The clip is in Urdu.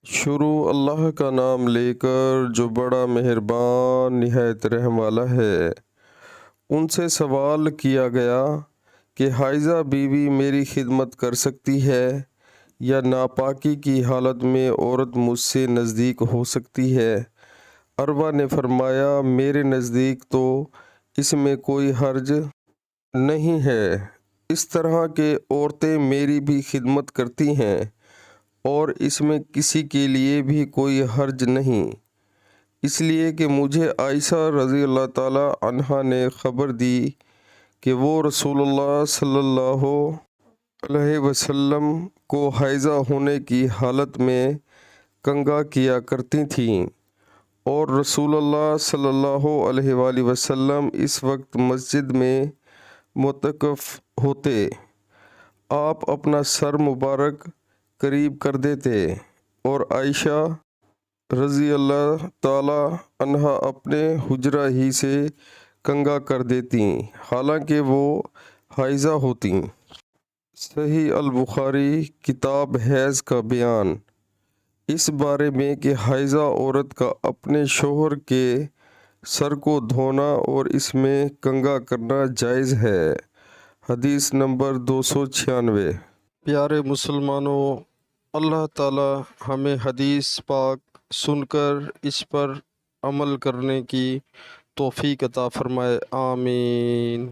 شروع اللہ کا نام لے کر جو بڑا مہربان نہایت رحم والا ہے۔ ان سے سوال کیا گیا کہ حائضہ بیوی میری خدمت کر سکتی ہے یا ناپاکی کی حالت میں عورت مجھ سے نزدیک ہو سکتی ہے؟ عروہ نے فرمایا میرے نزدیک تو اس میں کوئی حرج نہیں ہے، اس طرح کہ عورتیں میری بھی خدمت کرتی ہیں اور اس میں کسی کے لیے بھی کوئی حرج نہیں، اس لیے کہ مجھے عائشہ رضی اللہ تعالی عنہا نے خبر دی کہ وہ رسول اللہ صلی اللہ علیہ وسلم کو حائضہ ہونے کی حالت میں کنگھا کیا کرتی تھیں، اور رسول اللہ صلی اللہ علیہ وآلہ وسلم اس وقت مسجد میں معتکف ہوتے۔ آپ اپنا سر مبارک قریب کر دیتے اور عائشہ رضی اللہ تعالی عنہا اپنے حجرہ ہی سے کنگھا کر دیتیں حالانکہ وہ حائضہ ہوتیں۔ صحیح البخاری کتاب حیض کا بیان۔ اس بارے میں کہ حائضہ عورت کا اپنے شوہر کے سر کو دھونا اور اس میں کنگھا کرنا جائز ہے۔ حدیث نمبر 296۔ پیارے مسلمانوں، اللہ تعالی ہمیں حدیث پاک سن کر اس پر عمل کرنے کی توفیق عطا فرمائے، آمین۔